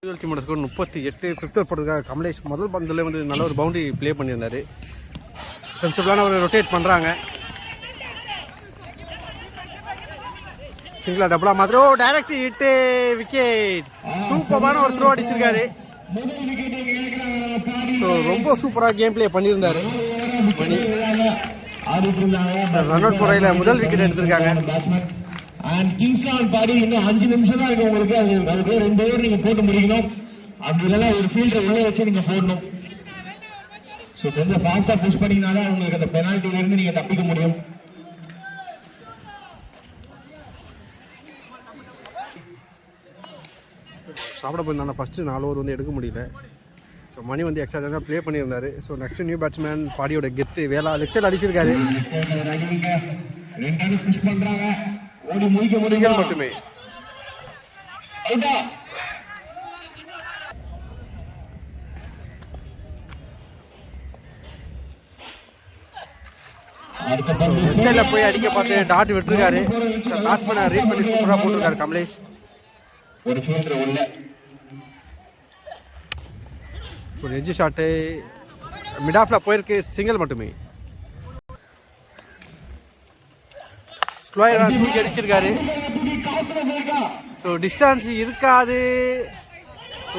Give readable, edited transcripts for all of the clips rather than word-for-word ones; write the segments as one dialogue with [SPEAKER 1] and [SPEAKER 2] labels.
[SPEAKER 1] டீமோட 38 ஃபிஃப்த் போடுறதுக்காக கமலேஷ் முதல் பந்தில் வந்து நல்ல ஒரு பவுண்டரி ப்ளே பண்ணியிருந்தார். சென்சிபிளான ஒரு ரொட்டேட் பண்ணுறாங்க. சிங்கிளா டபுளா மாதிரி டைரக்ட் ஹிட்டு விக்கெட். சூப்பரான ஒரு த்ரோ அடிச்சிருக்காரு. ஸோ ரொம்ப சூப்பராக கேம் பிளே பண்ணியிருந்தாரு. ரன் அவுட் முறையில் முதல் விக்கெட் எடுத்திருக்காங்க.
[SPEAKER 2] கிங்ஸ்லாண்ட் பாடி இன்னும் 5 நிமிஷம் தான் இருக்கு உங்களுக்கு. அதுக்கு 2 ஓவர் நீங்க போட்டு முடிக்கணும். அப்படி இல்லைன்னா ஒரு ஃபீல்டர் உள்ளே வச்சு நீங்க போடணும். ஸோ கொஞ்சம் ஃபாஸ்டா புஷ் பண்ணீங்கன்னா தான் உங்களுக்கு அந்த பெனால்ட்டில இருந்து நீங்க தப்பிக்க முடியும்.
[SPEAKER 1] சாப்பிட போயிருந்தாங்க. ஃபஸ்ட்டு 4 ஓவர் வந்து எடுக்க முடியல. ஸோ மணி வந்து எக்ஸ்ட்ரா ப்ளே பண்ணியிருந்தாரு. ஸோ நெக்ஸ்ட் நியூ பேட்ஸ்மேன் பாடியோட கெத்து வேலா லெக் சைடு அடிச்சிருக்காரு. சிங்கிள் மட்டுமே. போய் அடிக்க பார்த்து டாட் விட்டுருக்காரு. பேட்ஸ்மேனை ரீட் பண்ணி சூப்பராக போட்டிருக்காரு கமலேஷ். ஒரு எஜ்ஜு ஷாட்டு மிட் ஆஃப்ல போயிருக்கு. சிங்கிள் மட்டுமே. ஸ்லோயரா தூக்கி அடிச்சிருக்காரு. ஸோ டிஸ்டன்ஸ் இருக்காது.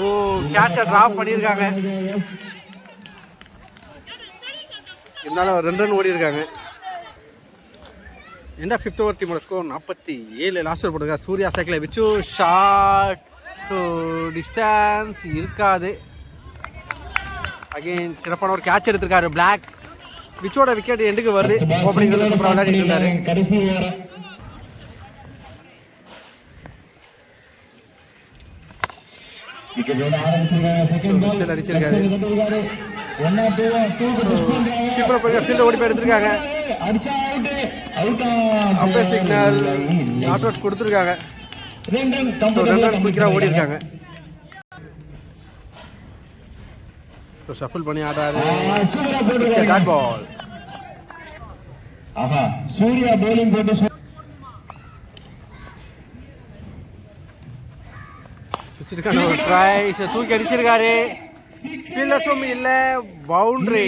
[SPEAKER 1] ஓ கேட்சை ட்ராப் பண்ணியிருக்காங்க. இருந்தாலும் 2 ரன் ஓடி இருக்காங்க. என்ன ஃபிஃப்த் ஓவர் டீமோட ஸ்கோர் 47. லாஸ்ட் ஓவர் போட்டிருக்காரு சூர்யா சைக்கிள் விச்சு ஷாட். ஸோ டிஸ்டன்ஸ் இருக்காது. அகெயின் சிறப்பான ஒரு கேட்ச் எடுத்திருக்காரு பிளாக். விச்சோட விக்கெட் எண்டுக்கு வருது. ஓப்பனிங் சூப்பராக விளையாடிட்டு இருந்தாரு. அடிச்சிருக்காரு. ஓடி போய் எடுத்திருக்காங்க. அம்பையர் சிக்னல் நாட் அவுட் கொடுத்துருக்காங்க. 2 ரன் குயிக்கா ஓடி இருக்காங்க. ஷஃபிள் பண்ணி ஆடாரு. Dot ball.
[SPEAKER 2] சூர்யா bowling போட்டு
[SPEAKER 1] சுச்சிருக்கான ஒரு ட்ரை. தூக்கி அடிச்சிருக்காரு. ஃபீல்டர்ஸும் இல்ல. பவுண்டரி.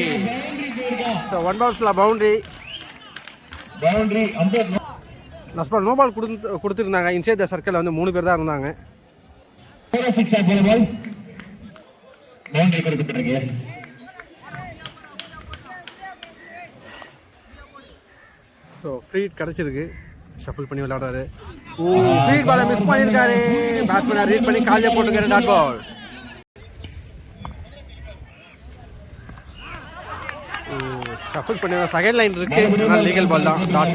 [SPEAKER 1] ஸோ 1 பால்ஸ்ல பவுண்டரி. நோ பால் கொடுத்துருந்தாங்க. இன்சைட் த சர்க்கிள் வந்து 3 பேர் தான் இருந்தாங்க. ஸோ ஃப்ரீட் கிடச்சிருக்கு. ஷஃபிள் பண்ணி விளையாடுறாரு. ஃப்ரீட் பாலை மிஸ் பண்ணியிருக்காரு. பேட்ஸ்மேனை ரீட் பண்ணி காலையே போட்டுருக்காரு. Dot ball. ஷஃபிள் பண்ணி செகண்ட் லைன் இருக்கு. லீகல் பால் தான். டாட்.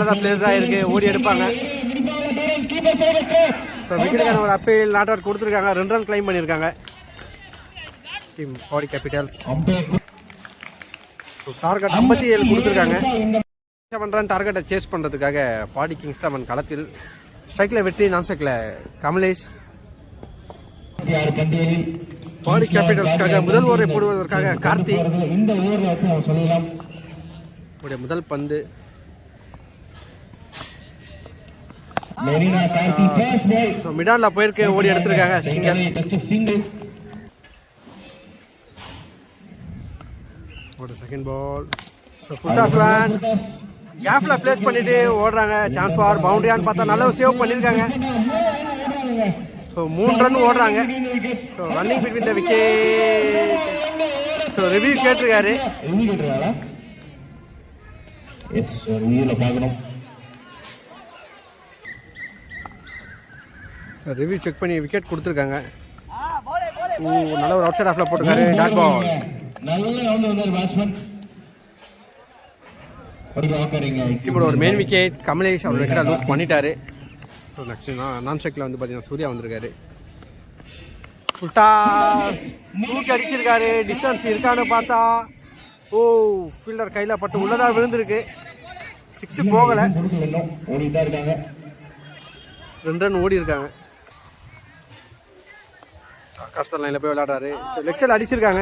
[SPEAKER 1] தான் பிளேஸ் ஆயிருக்கு. ஓடி எடுப்பாங்க. ஸோ விக்கெட்டுக்கான ஒரு அப்பீல் நாட் அவுட் கொடுத்துருக்காங்க. 2 ரன் கிளைம் பண்ணியிருக்காங்க டீம் பாடி கேபிட்டல்ஸ். டார்கெட் 57 கொடுத்துருக்காங்க. 7 ரன் டார்கெட்டை சேஸ் பண்ணுறதுக்காக பாடி கிங்ஸ் தான் களத்தில். ஸ்ட்ரைக்கில் வெற்றி, நான் ஸ்ட்ரைக்கில் கமலேஷ். பாடி கேபிட்டல்ஸ்க்காக முதல் ஓவரை போடுவதற்காக கார்த்தி. முதல் பந்து மிடான்ல போயிருக்கு. ஓடி எடுத்திருக்காங்க. சிங்கிள். Second ball. கேப்ல பிளேஸ் பண்ணிட்டு ஓடுறாங்க. சான்ஸ் ஃபார் பவுண்டரியான்னு பார்த்தா நல்ல சேவ் பண்ணிருக்காங்க. ஸோ 3 ரன் ஓடுறாங்க. So running between the wicket. So review கேட்டிருக்காரு. ரிவ்யூ செக் பண்ணி விக்கெட் கொடுத்துருக்காங்க. நல்ல ஒரு அவுட் சைட் ஆஃப்ல போட்டுருக்காரு. Dot ball. இப்போ ஒரு மெயின் விக்கெட். கமலேஷ் அவர் விக்கெட்டை லூஸ் பண்ணிட்டாரு. ஸோ நெக்ஸ்ட் நான் ஸ்ட்ரைக்கில் வந்து பார்த்தீங்கன்னா சூர்யா வந்திருக்காரு. ஃபுல்டாஸ் தூக்கி அடிச்சிருக்காரு. டிஸ்டன்ஸ் இருக்கான்னு பார்த்தா ஃபீல்டர் கையில் பட்டு உள்ளதாக விழுந்திருக்கு. 6 போகலை. 2 ரன் ஓடி இருக்காங்க. கஷ்டம் லைனில் போய் விளையாடுறாரு. லெக் சைடில் அடிச்சிருக்காங்க.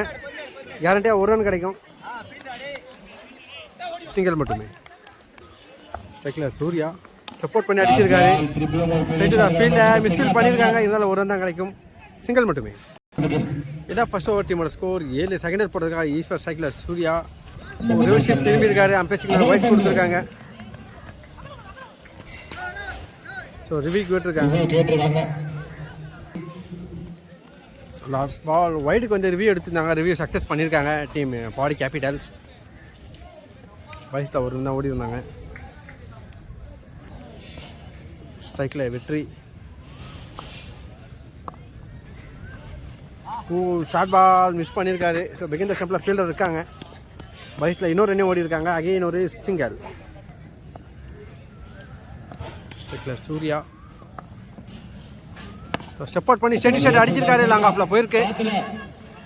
[SPEAKER 1] கேரண்டியாக 1 ரன் கிடைக்கும். சிங்கிள் மட்டுமே. ஸ்ட்ரைக்கில் சூர்யா சப்போர்ட் பண்ணி அடிச்சிருக்காரு. ஸ்ட்ரைட்டு தான் ஃபீல்டை மிஸ்ஃபீல்ட் பண்ணியிருக்காங்க. இருந்தாலும் ஒரு ரன் தான் கிடைக்கும். சிங்கிள் மட்டுமே. இதான் ஃபர்ஸ்ட் ஓவர் டீமோட ஸ்கோர். 7 செகண்ட் போடுறதுக்காக ஈஸ்வர் ஸ்ட்ரைக்கில் சூர்யா ஒரு விஷயம் திரும்பி இருக்காரு. அம்பேர் சிக்னல் ஒயிட் கொடுத்துருக்காங்க. ஸோ ரிவ்யூ கேட்டிருக்காங்க. லாஸ்ட் பால் ஒயிட்டுக்கு வந்து ரிவ்யூ எடுத்திருந்தாங்க. ரிவ்யூ சக்ஸஸ் பண்ணியிருக்காங்க டீம் பாடி கேபிட்டல்ஸ். வயசில் ஒரு தான் ஓடி இருந்தாங்க. ஸ்ட்ரைக்கில் வெற்றி. ஷார்ட் பால் மிஸ் பண்ணியிருக்காரு. ஸோ பிகின் த ஸ்டெம்பில் ஃபீல்டர் இருக்காங்க. வயசில் இன்னொரு ரன்னே ஓடி இருக்காங்க. அகைன் ஒரு சிங்கிள். ஸ்ட்ரைக்கில் சூர்யா சப்போர்ட் பண்ணி ஸ்டெடி ஷாட் அடிச்சிருக்காரு. லாங் ஆஃபில் போயிருக்கு.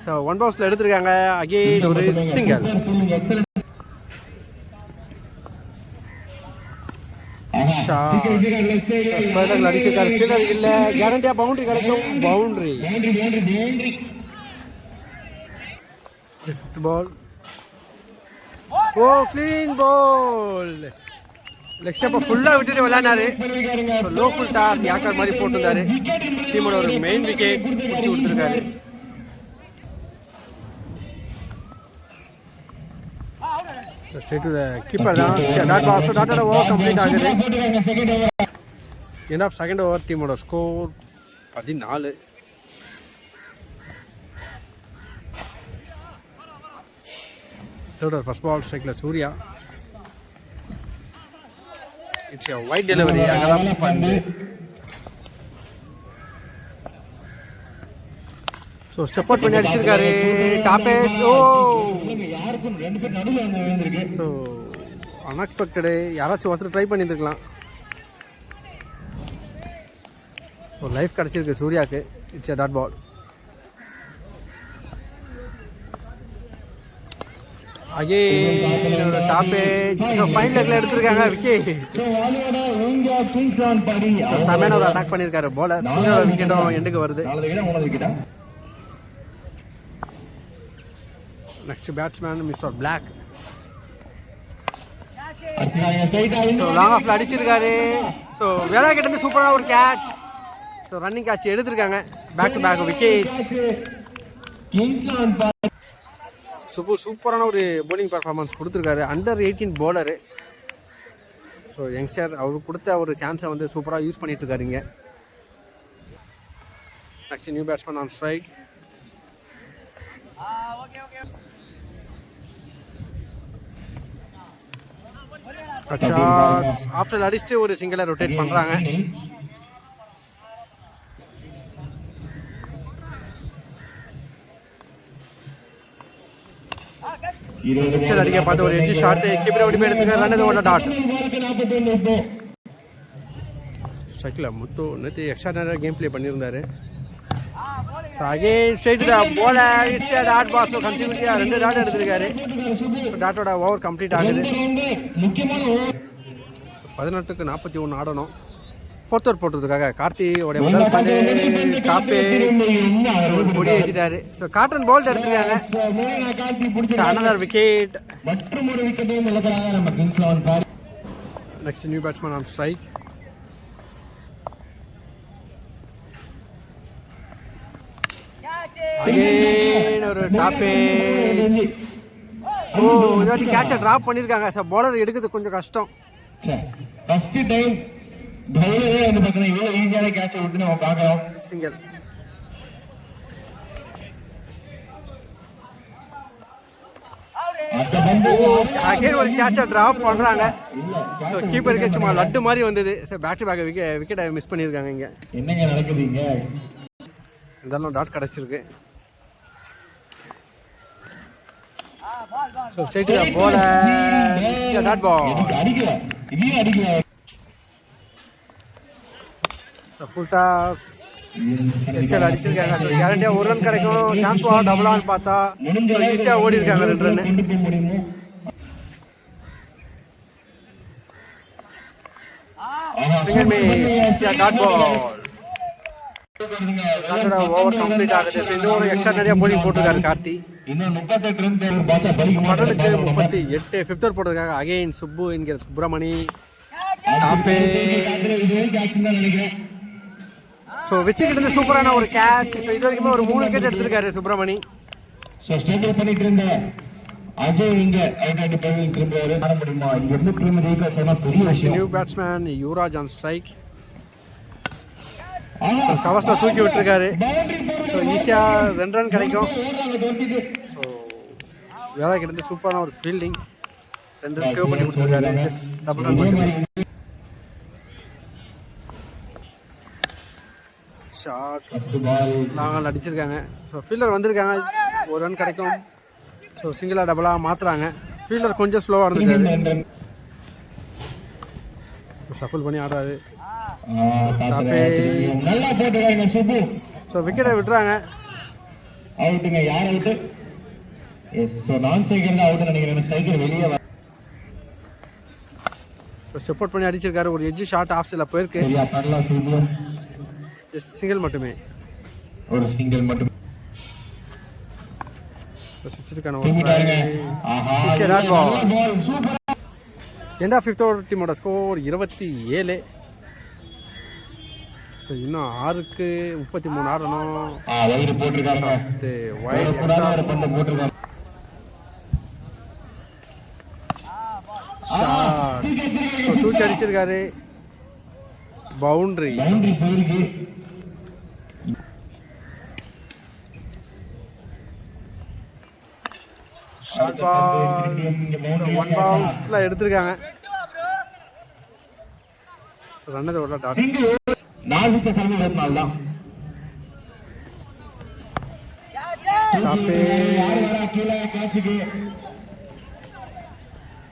[SPEAKER 1] ஸோ 1 பவுன்ஸில் எடுத்திருக்காங்க. அகைன் ஒரு சிங்கிள். ஸ்பைடர் அடிச்சிருக்காரு. ஃபீல்டர் இல்லை. கேரண்டியா பவுண்டரி கிடைக்கும். பவுண்டரி. பால். ஓ கிளீன் பால். லெக் ஸ்டெப்பை ஃபுல்லாக விட்டுட்டு விளையாடினாரு. லோ ஃபுல் டாஸ் யாக்கர் மாதிரி போட்டிருந்தாரு. டீமோட ஒரு மெயின் விக்கெட் பிடிச்சி கொடுத்துருக்காரு. ஸ்ட்ரெயிட் டு த கீப்பர் தான். Dot ball. ஸோ டாட்டோட ஓவர் கம்ப்ளீட் ஆகுது. End of second over. டீமோட score 14. Third over first ball. ஸ்ட்ரைக்கில் Surya. It's a wide delivery. அகலம் பந்து. ஸோ ஸ்டெப் அவுட் பண்ணி அடிச்சிருக்காரு. டாப்பே. ஓ ஸோ அன்எக்ஸ்பெக்டடு. யாராச்சும் ஒருத்தர் ட்ரை பண்ணியிருந்துருக்கலாம். ஒரு லைஃப் கிடச்சிருக்கு சூர்யாவுக்கு. It's a dot ball. டாப்பேஜ். ஃபைன் லெக்ல எடுத்திருக்காங்க. விக்கெட். செமையான ஒரு அட்டாக் பண்ணியிருக்காரு போலர். சூர்யாவோட விக்கெட்டும் எண்டுக்கு வருது. Next batsman mister Black. So long ஆஃப்ல அடிச்சிருக்காரு. ஸோ வேளா கிட்ட சூப்பராக ஒரு கேட்ச். ஸோ ரன்னிங் கேட்ச் எடுத்திருக்காங்க. Back to back wicket. சூப்பரான ஒரு போலிங் பர்ஃபார்மன்ஸ் கொடுத்துருக்காரு. Under 18 bowler. ஸோ யங்ஸ்டர் அவர் கொடுத்த ஒரு சான்ஸை வந்து சூப்பராக யூஸ் பண்ணிட்டு இருக்காரு இங்கே. Next new batsman on strike. After அடிச்சுட்டு ஒரு சிங்கிளை ரொட்டேட் பண்ணுறாங்க. அடிக்க பார்த்து ஒரு எட்ஜ் ஷாட். கீப்பர் ஓடி போய் எடுத்துக்க. டாட். ஸ்ட்ரைக்கில் முத்து நேற்று எக்ஸ்ட்ரா நேரம் கேம் பிளே பண்ணியிருந்தாரு. Again straight bowler. It's a dot ball. So கன்சிக்யூட்டிவா 2 டாட் எடுத்திருக்காரு. டாட்டோட ஓவர் கம்ப்ளீட் ஆகுது. 18க்கு 41 ஆடணும். ஃபோர்த் ஓவர் போட்டுறதுக்காக கார்த்தியோடைய முதல் பந்து டாப்பே கொடி ஏற்றிட்டாரு. ஸோ காட்டன் பால் எடுத்துருக்காங்க. Another wicket. Next new batsman on strike. Again ஒரு டாப்பே. ஓ இந்த வாட்டி கேட்சை டிராப் பண்ணியிருக்காங்க. ஸோ பாலர் எடுக்கிறது கொஞ்சம் கஷ்டம். சிங்கிள். அகைன் ஒரு கேட்சை டிராப் பண்றாங்க. கீப்பருக்கு சும்மா லட்டு மாதிரி வந்தது. பேக் டு பேக் விக்கெட்டை மிஸ் பண்ணியிருக்காங்க இங்க.
[SPEAKER 2] என்னங்க நடக்குதுங்க?
[SPEAKER 1] இதெல்லாம் டாட் கிடைச்சிருக்கு. So straight bowler. Dot ball. Full toss எக்ஸல் அடிச்சிருக்காங்க. ஸோ கேரண்டியாக ஒரு ரன் கிடைக்கும். சான்ஸ் டபுளான்னு பார்த்தா ஈஸியாக ஓடி இருக்காங்க 2 run. Dot ball. Over complete ஆகுது. ஸோ இந்த ஒரு எக்ஸ்ட்ரா நிறைய போலிங் போட்டிருக்காரு கார்த்தி.
[SPEAKER 2] இன்னும் 38 ரன் தேவை. பாட்சா பலிக்க
[SPEAKER 1] பட்டனுக்கு
[SPEAKER 2] மாட்டாரு.
[SPEAKER 1] 38 ஃபிஃப்த் ஓவர் போட்டதுக்காக அகைன் சுப்பு என்கிற சுப்பிரமணி
[SPEAKER 2] நினைக்கிறேன்.
[SPEAKER 1] ஸோ வச்சுக்கிட்டு இருந்து சூப்பரான ஒரு கேட்ச். ஸோ இது வரைக்குமே ஒரு 3 விக்கெட் எடுத்திருக்காரு சுப்பிரமணி.
[SPEAKER 2] ஸோ ஸ்ட்ரகிள் பண்ணிட்டு இருந்த அஜய் இங்க அவுட் ஆகிட்டு போய் திரும்புவாரு. ஆட முடியுமா? இங்க இருந்து திரும்ப ஜெயிக்க சொன்னா பெரிய விஷயம்.
[SPEAKER 1] New batsman Yuvraj on strike. கவர்ஸ்ல தூக்கி விட்டுருக்காரு. ஸோ ஈஸியாக 2 ரன் கிடைக்கும். ஸோ வேலை கிட்ட சூப்பரான ஒரு ஃபீல்டிங். 2 ரன் சேவ் பண்ணி கொடுத்துருக்காரு. ஜஸ்ட் டபுள் ரன் மட்டுமே. ஷார்ட் லாங்கால் அடிச்சிருக்காங்க. ஸோ ஃபீல்டர் வந்திருக்காங்க. 1 ரன் கிடைக்கும். ஸோ சிங்கிளாக டபுளாக மாற்றுறாங்க. ஃபீல்டர் கொஞ்சம் ஸ்லோவாக இருந்துருக்காரு. ஷஃபிள் பண்ணி ஆடுறாரு. ஸோ விக்கெட்டை விட்டுறாங்க.
[SPEAKER 2] அவுட்டுங்க. யார் அவுட்டு? ஸோ நான் ஸ்ட்ரைக்கர் அவுட் நினைக்கிறேன். ஸ்ட்ரைக்கர் வெளியே வர.
[SPEAKER 1] ஸோ சப்போர்ட் பண்ணி அடிச்சிருக்காரு. ஒரு எட்ஜ் ஷார்ட் ஆஃப் சைடில் போயிருக்கு. ஜஸ்ட் சிங்கிள் மட்டுமே.
[SPEAKER 2] ஒரு சிங்கிள் மட்டும்.
[SPEAKER 1] எண்ட் ஆஃப் 5th ஓவர் டீமோட ஸ்கோர் 27. ஸோ இன்னும் 6க்கு 33 ஆடணும். தூக்கி அடிச்சிருக்காரு. பவுண்டரி. Short ball. 1 பவுன்ஸ்ல எடுத்திருக்காங்க. ரன்னர் ஓட டாட்.
[SPEAKER 2] 4 விக்கெட் சர்வீஸ் 24 தான்.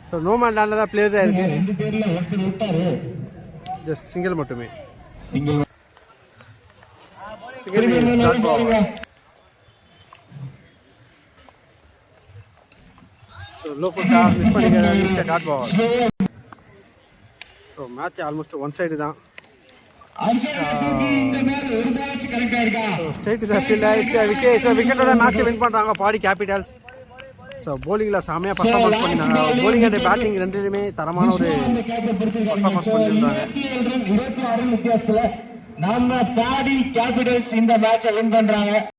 [SPEAKER 1] ஸோ நோ மேன் லேண்ட்ல தான் பிளேஸ் ஆயிருக்கு.
[SPEAKER 2] 2 பேர்ல ஒருத்தர் விட்டாரு.
[SPEAKER 1] ஜஸ்ட் சிங்கிள் மட்டுமே.
[SPEAKER 2] Single
[SPEAKER 1] dot ball. So low full toss miss பண்ணிக்கிறாரு. Dot ball. So match almost one side தான். ஸ்ட்ரைட் த ஃபீல்ட் ஆயிடுச்சு. விக்கெட். ஸோ விக்கெட்டோட மேட்சை வின் பண்ணுறாங்க பாடி கேபிட்டல்ஸ். ஸோ போலிங்கில் செம்மையாக பர்ஃபார்மன்ஸ் பண்ணியிருந்தாங்க. போலிங் அண்ட் பேட்டிங் ரெண்டுலையுமே தரமான ஒரு பர்ஃபார்மன்ஸ் பண்ணியிருந்தாங்க.
[SPEAKER 2] 26 வித்தியாசத்தில் நம்ம பாடி கேபிட்டல்ஸ் இந்த மேட்சை வின் பண்ணுறாங்க.